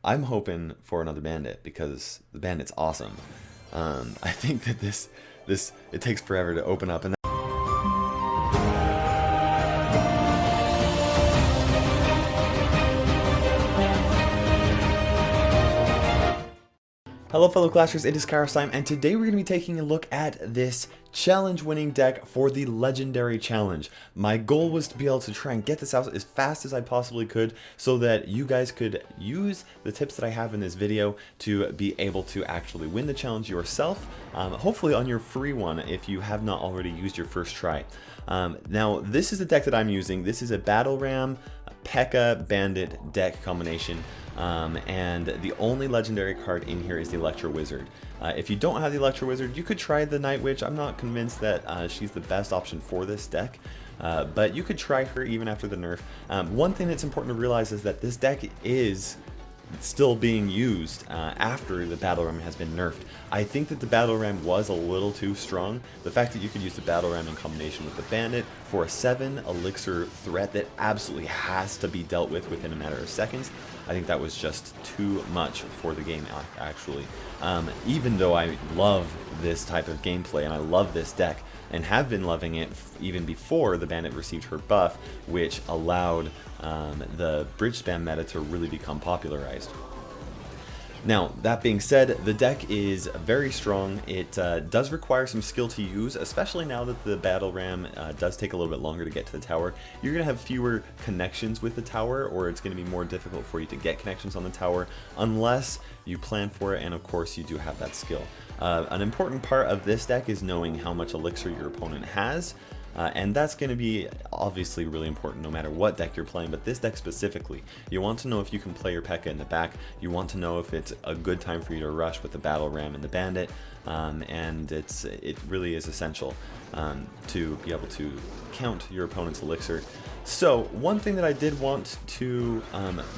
I'm hoping for another bandit because the bandit's awesome. I think that this it takes forever to open up, and hello fellow Clashers, it is KairosTime, and today we're going to be taking a look at this challenge-winning deck for the Legendary Challenge. My goal was to be able to try and get this out as fast as I possibly could so that you guys could use the tips that I have in this video to be able to actually win the challenge yourself, hopefully on your free one if you have not already used your first try. Now, this is the deck that I'm using. This is a Battle Ram, P.E.K.K.A. Bandit deck combination. And the only legendary card in here is the Electro Wizard. If you don't have the Electro Wizard, you could try the Night Witch. I'm not convinced that she's the best option for this deck, but you could try her even after the nerf. One thing that's important to realize is that this deck is still being used after the Battle Ram has been nerfed. I think that the Battle Ram was a little too strong. The fact that you could use the Battle Ram in combination with the Bandit for a 7 elixir threat that absolutely has to be dealt with within a matter of seconds, I think that was just too much for the game, actually. Even though I love this type of gameplay and I love this deck and have been loving it even before the Bandit received her buff, which allowed the bridge spam meta to really become popularized. Now, that being said, the deck is very strong. It does require some skill to use, especially now that the Battle Ram does take a little bit longer to get to the tower. You're going to have fewer connections with the tower, or it's going to be more difficult for you to get connections on the tower unless you plan for it, and of course you do have that skill. An important part of this deck is knowing how much elixir your opponent has. And that's going to be obviously really important no matter what deck you're playing, but this deck specifically, you want to know if you can play your P.E.K.K.A. in the back, you want to know if it's a good time for you to rush with the Battle Ram and the Bandit, and it really is essential to be able to count your opponent's elixir. So one thing that I did want to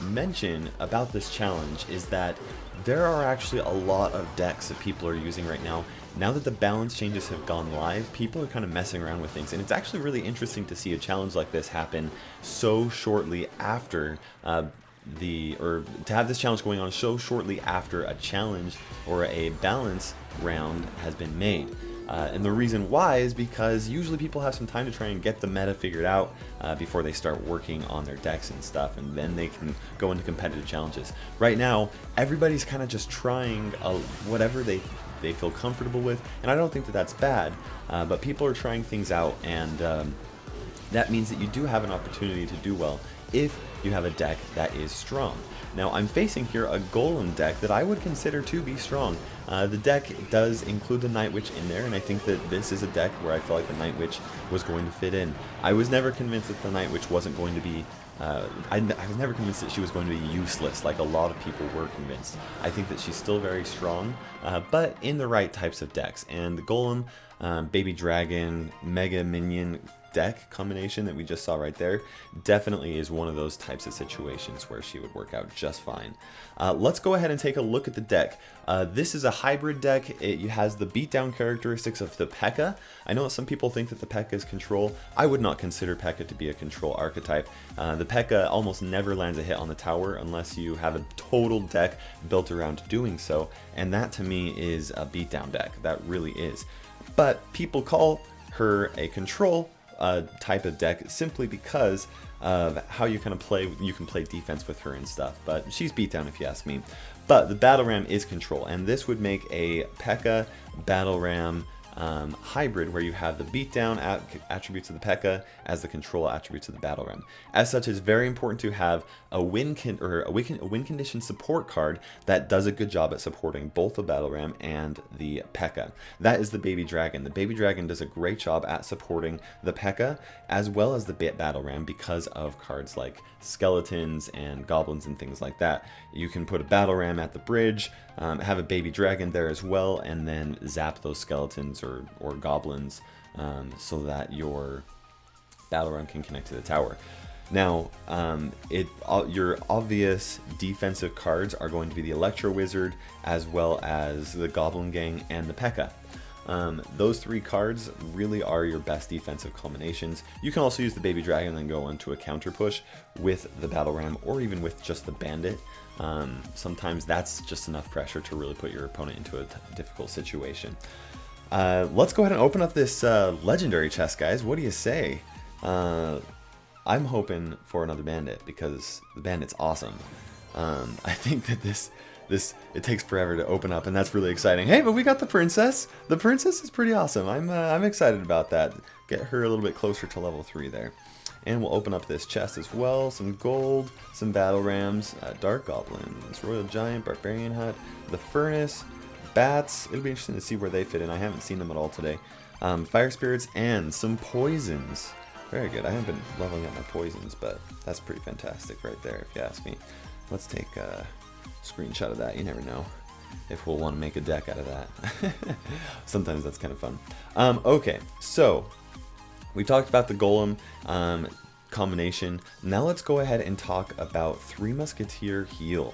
mention about this challenge is that there are actually a lot of decks that people are using right now. Now that the balance changes have gone live, people are kind of messing around with things, and it's actually really interesting to see a challenge like this happen so shortly after to have this challenge going on so shortly after a challenge or a balance round has been made. And the reason why is because usually people have some time to try and get the meta figured out before they start working on their decks and stuff, and then they can go into competitive challenges. Right now, everybody's kind of just trying whatever they feel comfortable with, and I don't think that that's bad, but people are trying things out, and that means that you do have an opportunity to do well if you have a deck that is strong. Now, I'm facing here a Golem deck that I would consider to be strong. The deck does include the Night Witch in there, and I think that this is a deck where I felt like the Night Witch was going to fit in. I was never convinced that the Night Witch wasn't going to be I was never convinced that she was going to be useless like a lot of people were convinced. I think that she's still very strong, but in the right types of decks. And the Golem, Baby Dragon, Mega Minion deck combination that we just saw right there definitely is one of those types of situations where she would work out just fine. Let's go ahead and take a look at the deck. This is a hybrid deck. It has the beatdown characteristics of the P.E.K.K.A. I know some people think that the P.E.K.K.A. is control. I would not consider P.E.K.K.A. to be a control archetype. The P.E.K.K.A. almost never lands a hit on the tower unless you have a total deck built around doing so, and that to me is a beatdown deck. That really is. But people call her a control type of deck simply because of how you kind of play. You can play defense with her and stuff, but she's beatdown if you ask me. But the Battle Ram is control, and this would make a P.E.K.K.A. Battle Ram hybrid where you have the beatdown attributes of the P.E.K.K.A. as the control attributes of the Battle Ram. As such, it's very important to have a win condition support card that does a good job at supporting both the Battle Ram and the P.E.K.K.A. That is the Baby Dragon. The Baby Dragon does a great job at supporting the P.E.K.K.A. as well as the Battle Ram because of cards like skeletons and goblins and things like that. You can put a Battle Ram at the bridge, have a Baby Dragon there as well, and then zap those skeletons or goblins so that your Battle Ram can connect to the tower. Now, your obvious defensive cards are going to be the Electro Wizard, as well as the Goblin Gang and the P.E.K.K.A. Those three cards really are your best defensive combinations. You can also use the Baby Dragon and then go into a counter push with the Battle Ram, or even with just the Bandit. sometimes that's just enough pressure to really put your opponent into a difficult situation. Let's go ahead and open up this legendary chest, guys. What do you say? I'm hoping for another bandit because the bandit's awesome. I think that this it takes forever to open up, and that's really exciting. Hey, but we got the princess. The princess is pretty awesome. I'm excited about that. Get her a little bit closer to level 3 there. And we'll open up this chest as well. Some gold, some battle rams, dark goblins, royal giant, barbarian hut, the furnace, bats. It'll be interesting to see where they fit in. I haven't seen them at all today. Fire spirits and some poisons. Very good. I haven't been leveling up my poisons, but that's pretty fantastic right there, if you ask me. Let's take a screenshot of that. You never know if we'll want to make a deck out of that. Sometimes that's kind of fun. Okay, so we talked about the golem combination. Now let's go ahead and talk about Three Musketeer heal.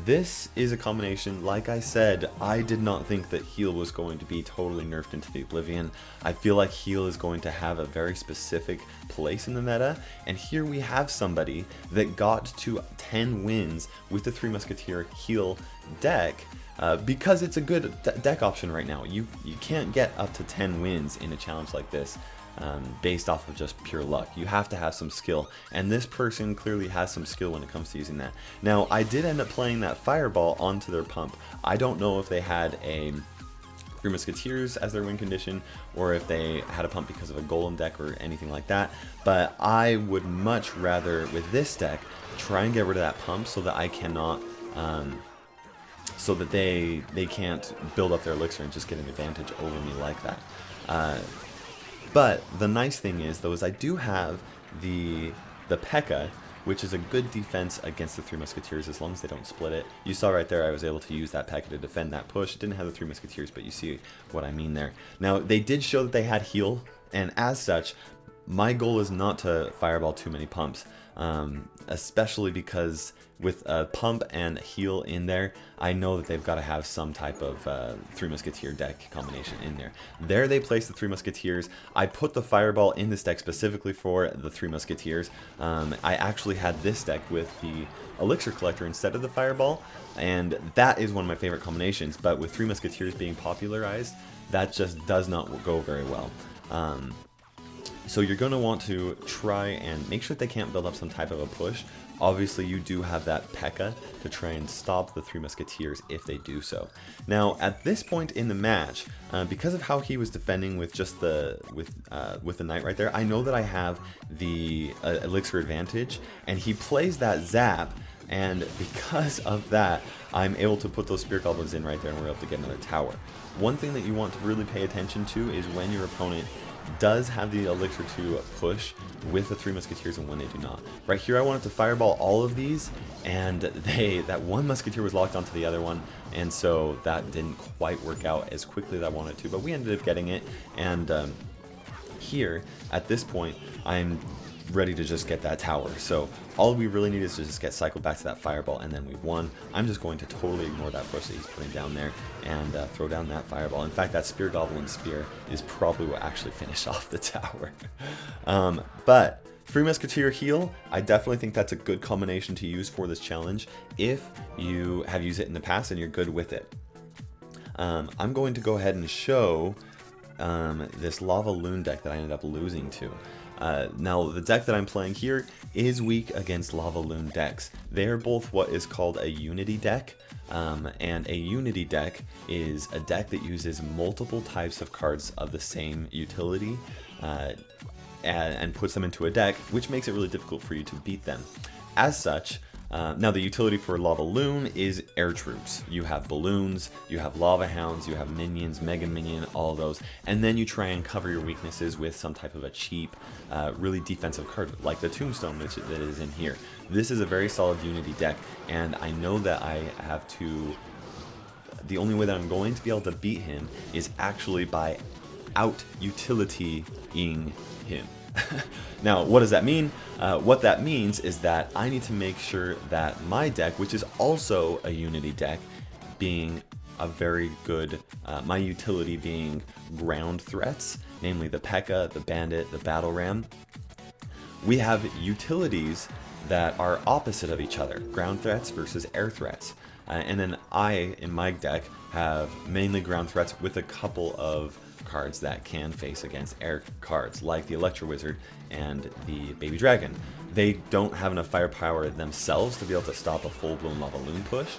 This is a combination, like I said, I did not think that heal was going to be totally nerfed into the oblivion. I feel like heal is going to have a very specific place in the meta, and here we have somebody that got to 10 wins with the Three Musketeer heal deck because it's a good deck option right now. You can't get up to 10 wins in a challenge like this based off of just pure luck. You have to have some skill, and this person clearly has some skill when it comes to using that. Now, I did end up playing that fireball onto their pump. I don't know if they had a Three Musketeers as their win condition, or if they had a pump because of a golem deck or anything like that, but I would much rather, with this deck, try and get rid of that pump so that I cannot so that they can't build up their elixir and just get an advantage over me like that. But the nice thing is, though, is I do have the P.E.K.K.A., which is a good defense against the Three Musketeers as long as they don't split it. You saw right there I was able to use that P.E.K.K.A. to defend that push. It didn't have the Three Musketeers, but you see what I mean there. Now, they did show that they had heal, and as such, my goal is not to fireball too many pumps, especially because with a pump and heal in there, I know that they've got to have some type of Three Musketeer deck combination in there. There they placed the Three Musketeers. I put the fireball in this deck specifically for the Three Musketeers. I actually had this deck with the Elixir Collector instead of the fireball, and that is one of my favorite combinations, but with Three Musketeers being popularized, that just does not go very well. So you're going to want to try and make sure that they can't build up some type of a push. Obviously, you do have that P.E.K.K.A. to try and stop the Three Musketeers if they do so. Now, at this point in the match, because of how he was defending with just with the knight right there, I know that I have the elixir advantage, and he plays that zap. And because of that, I'm able to put those Spear Goblins in right there, and we're able to get another tower. One thing that you want to really pay attention to is when your opponent does have the elixir to push with the Three Musketeers and when they do not. Right here I wanted to fireball all of these, and that one Musketeer was locked onto the other one, and so that didn't quite work out as quickly as I wanted to, but we ended up getting it. And here at this point I'm ready to just get that tower. So all we really need is to just get cycled back to that fireball, and then we've won. I'm just going to totally ignore that push that he's putting down there and throw down that fireball. In fact, that Spear Goblin Spear is probably what actually finished off the tower. But Three Musketeer heal, I definitely think that's a good combination to use for this challenge if you have used it in the past and you're good with it. I'm going to go ahead and show this Lava Loon deck that I ended up losing to. Now, the deck that I'm playing here is weak against Lava Loon decks. They are both what is called a Unity deck, and a Unity deck is a deck that uses multiple types of cards of the same utility and puts them into a deck, which makes it really difficult for you to beat them. As such, now the utility for Lava Loon is air troops. You have balloons, you have lava hounds, you have minions, mega minion, all of those, and then you try and cover your weaknesses with some type of a cheap, really defensive card like the Tombstone that is in here. This is a very solid Unity deck, and I know that I have to. The only way that I'm going to be able to beat him is actually by out utilitying him. Now, what does that mean? What that means is that I need to make sure that my deck, which is also a Unity deck, being a very good, my utility being ground threats, namely the P.E.K.K.A., the Bandit, the Battle Ram. We have utilities that are opposite of each other, ground threats versus air threats. And then I, in my deck, have mainly ground threats with a couple of cards that can face against air cards, like the Electro Wizard and the Baby Dragon. They don't have enough firepower themselves to be able to stop a full-blown Lava Loon push,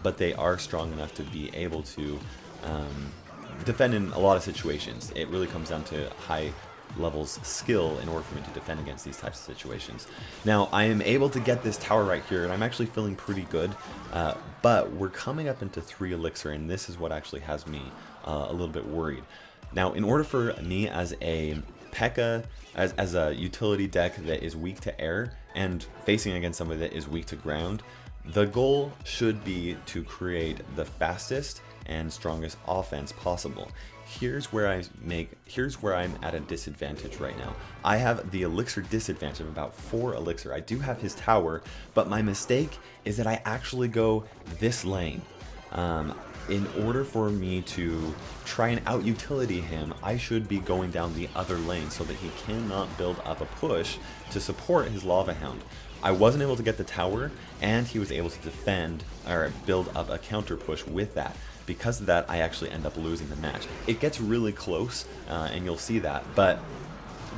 but they are strong enough to be able to defend in a lot of situations. It really comes down to high levels skill in order for me to defend against these types of situations. Now, I am able to get this tower right here, and I'm actually feeling pretty good, but we're coming up into 3 elixir, and this is what actually has me a little bit worried. Now, in order for me as a P.E.K.K.A, as a utility deck that is weak to air and facing against somebody that is weak to ground, the goal should be to create the fastest and strongest offense possible. Here's where I'm at a disadvantage right now. I have the elixir disadvantage of about 4 elixir. I do have his tower, but my mistake is that I actually go this lane. In order for me to try and out-utility him, I should be going down the other lane so that he cannot build up a push to support his Lava Hound. I wasn't able to get the tower, and he was able to defend or build up a counter push with that. Because of that, I actually end up losing the match. It gets really close, and you'll see that, but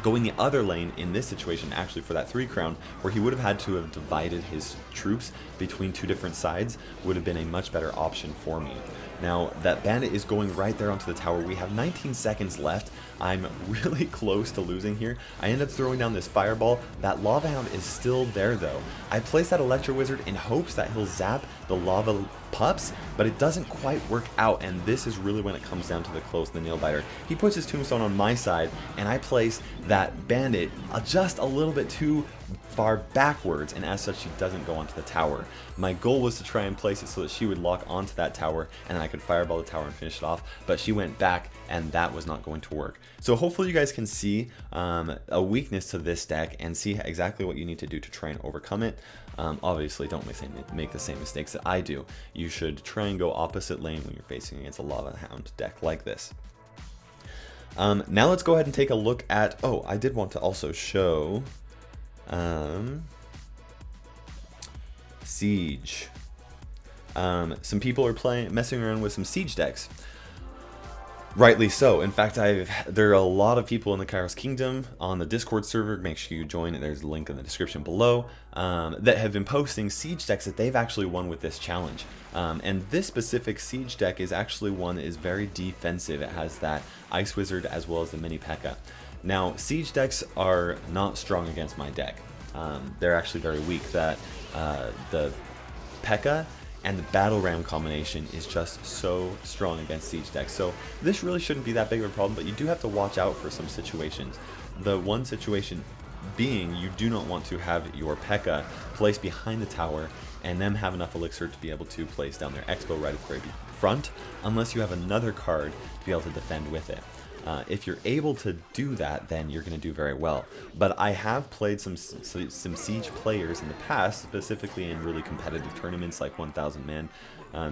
going the other lane in this situation, actually for that 3 crown, where he would have had to have divided his troops between 2 different sides, would have been a much better option for me. Now, that bandit is going right there onto the tower. We have 19 seconds left. I'm really close to losing here. I end up throwing down this fireball. That Lava Hound is still there, though. I place that Electro Wizard in hopes that he'll zap the lava pups, but it doesn't quite work out, and this is really when it comes down to the close, the nail biter. He puts his tombstone on my side, and I place that bandit just a little bit too far backwards, and as such she doesn't go onto the tower. My goal was to try and place it so that she would lock onto that tower and then I could fireball the tower and finish it off, but she went back and that was not going to work. So hopefully you guys can see a weakness to this deck and see exactly what you need to do to try and overcome it. Obviously don't make the same mistakes that I do. You should try and go opposite lane when you're facing against a Lava Hound deck like this. Now let's go ahead and take a look at, oh, I did want to also show Siege. Some people are messing around with some Siege decks. Rightly so. In fact, there are a lot of people in the Kairos Kingdom on the Discord server. Make sure you join. There's a link in the description below that have been posting Siege decks that they've actually won with this challenge. And this specific Siege deck is actually one that is very defensive. It has that Ice Wizard as well as the Mini P.E.K.K.A. Now, Siege decks are not strong against my deck. They're actually very weak. The P.E.K.K.A. and the Battle Ram combination is just so strong against Siege decks. So this really shouldn't be that big of a problem, but you do have to watch out for some situations. The one situation being, you do not want to have your P.E.K.K.A. placed behind the tower and them have enough elixir to be able to place down their Expo right at the very front, unless you have another card to be able to defend with it. If you're able to do that, then you're going to do very well. But I have played some Siege players in the past, specifically in really competitive tournaments like 1,000 man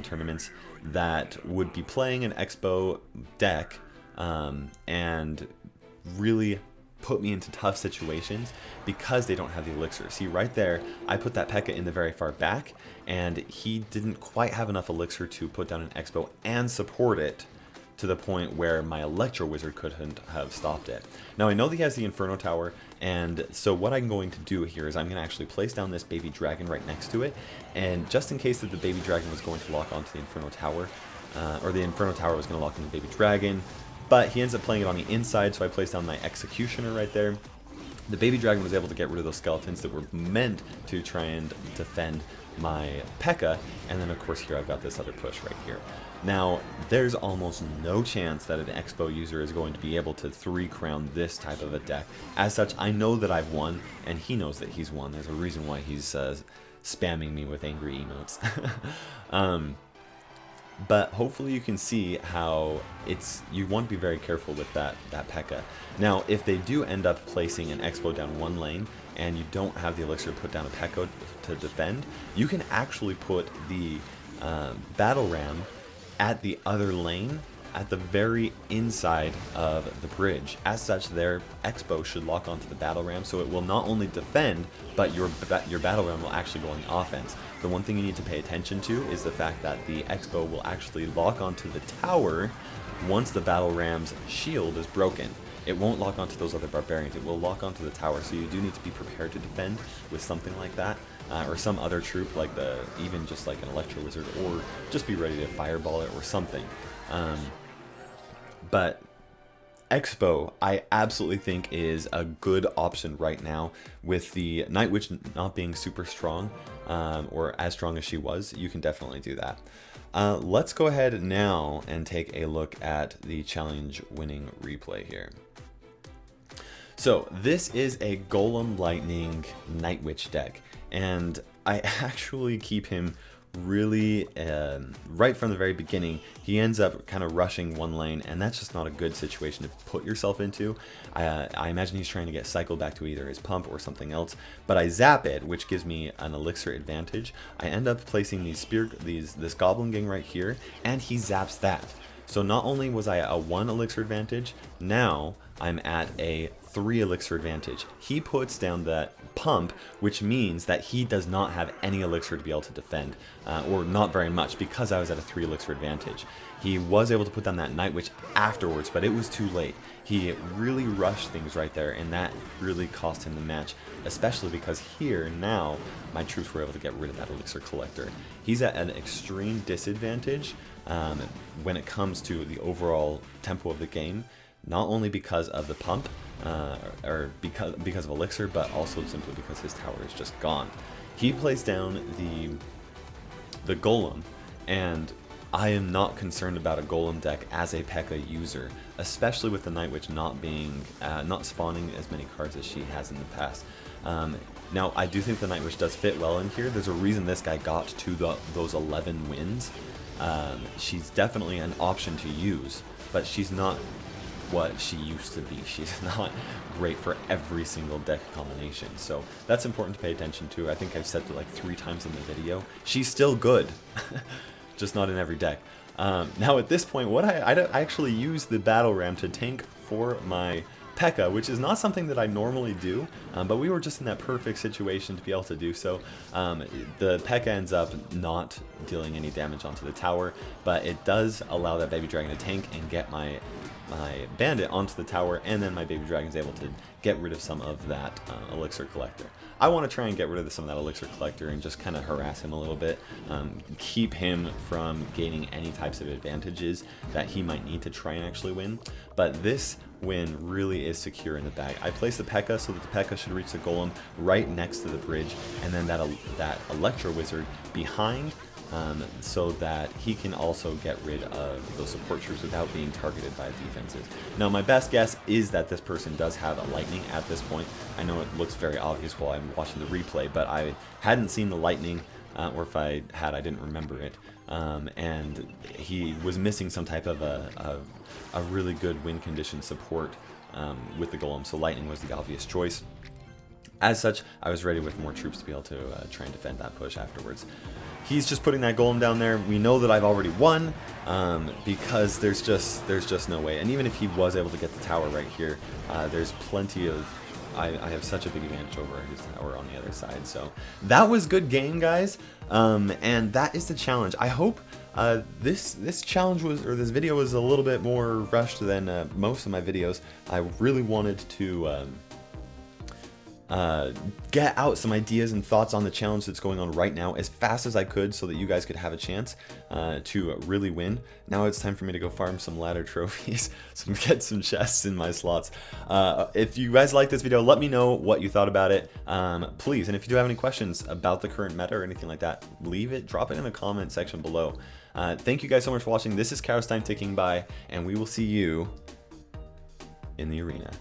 tournaments, that would be playing an Expo deck and really put me into tough situations because they don't have the elixir. See, right there, I put that P.E.K.K.A. in the very far back, and he didn't quite have enough elixir to put down an Expo and support it to the point where my Electro Wizard couldn't have stopped it. Now I know that he has the Inferno Tower, and so what I'm going to do here is I'm going to actually place down this Baby Dragon right next to it, and just in case that the Baby Dragon was going to lock onto the Inferno Tower, or the Inferno Tower was going to lock into the Baby Dragon, but he ends up playing it on the inside, so I placed down my Executioner right there. The Baby Dragon was able to get rid of those skeletons that were meant to try and defend my P.E.K.K.A, and then of course here I've got this other push right here. Now, there's almost no chance that an Expo user is going to be able to 3-crown this type of a deck. As such, I know that I've won, and he knows that he's won. There's a reason why he's spamming me with angry emotes. But hopefully you can see how you want to be very careful with that P.E.K.K.A. Now, if they do end up placing an Expo down one lane, and you don't have the elixir to put down a P.E.K.K.A. to defend, you can actually put the Battle Ram at the other lane at the very inside of the bridge. As such, their X-bow should lock onto the battle ram, so it will not only defend, but your battle ram will actually go on the offense. The one thing you need to pay attention to is the fact that the X-bow will actually lock onto the tower once the battle ram's shield is broken. It won't lock onto those other barbarians, it will lock onto the tower, so you do need to be prepared to defend with something like that, or some other troop, like even just like an Electro Wizard, or just be ready to fireball it or something. But X-bow, I absolutely think, is a good option right now. With the Night Witch not being super strong, or as strong as she was, you can definitely do that. Let's go ahead now and take a look at the challenge winning replay here. So this is a Golem Lightning Night Witch deck, and I actually keep him really right from the very beginning. He ends up kind of rushing one lane, and that's just not a good situation to put yourself into. I imagine he's trying to get cycled back to either his pump or something else, but I zap it, which gives me an elixir advantage. I end up placing this Goblin Gang right here, and he zaps that. So not only was I a 1 elixir advantage, now I'm at a 3 elixir advantage. He puts down that pump, which means that he does not have any elixir to be able to defend, or not very much, because I was at a 3 elixir advantage. He was able to put down that Night Witch afterwards, but it was too late. He really rushed things right there, and that really cost him the match, especially because here now my troops were able to get rid of that elixir collector. He's at an extreme disadvantage when it comes to the overall tempo of the game, not only because of the pump, or because of elixir, but also simply because his tower is just gone. He plays down the golem, and I am not concerned about a golem deck as a P.E.K.K.A. user, especially with the Night Witch not spawning as many cards as she has in the past. Now, I do think the Night Witch does fit well in here. There's a reason this guy got to those 11 wins. She's definitely an option to use, but she's not what she used to be. She's not great for every single deck combination, so that's important to pay attention to. I think I've said it like 3 times in the video. She's still good, just not in every deck. Now at this point, what I actually use the battle ram to tank for my P.E.K.K.A., which is not something that I normally do, but we were just in that perfect situation to be able to do so. The P.E.K.K.A. ends up not dealing any damage onto the tower, but it does allow that baby dragon to tank and get my bandit onto the tower, and then my baby dragon is able to get rid of some of that elixir collector. I want to try and get rid of some of that elixir collector and just kind of harass him a little bit, keep him from gaining any types of advantages that he might need to try and actually win. But this win really is secure in the bag. I placed the P.E.K.K.A. so that the P.E.K.K.A. should reach the golem right next to the bridge, and then that Electro Wizard behind, so that he can also get rid of those support troops without being targeted by defenses. Now, my best guess is that this person does have a lightning at this point. I know it looks very obvious while I'm watching the replay, but I hadn't seen the lightning, or if I had, I didn't remember it. And he was missing some type of a really good win condition support with the golem, so lightning was the obvious choice. As such, I was ready with more troops to be able to try and defend that push afterwards. He's just putting that golem down there. We know that I've already won, because there's just no way. And even if he was able to get the tower right here, there's plenty of... I have such a big advantage over his tower on the other side. So that was good game, guys, and that is the challenge. I hope this challenge this video was a little bit more rushed than most of my videos. I really wanted to get out some ideas and thoughts on the challenge that's going on right now as fast as I could, so that you guys could have a chance to really win. Now it's time for me to go farm some ladder trophies, so get some chests in my slots. If you guys like this video, let me know what you thought about it, please. And if you do have any questions about the current meta or anything like that, drop it in the comment section below. Thank you guys so much for watching. This is KairosTime ticking by, and we will see you in the arena.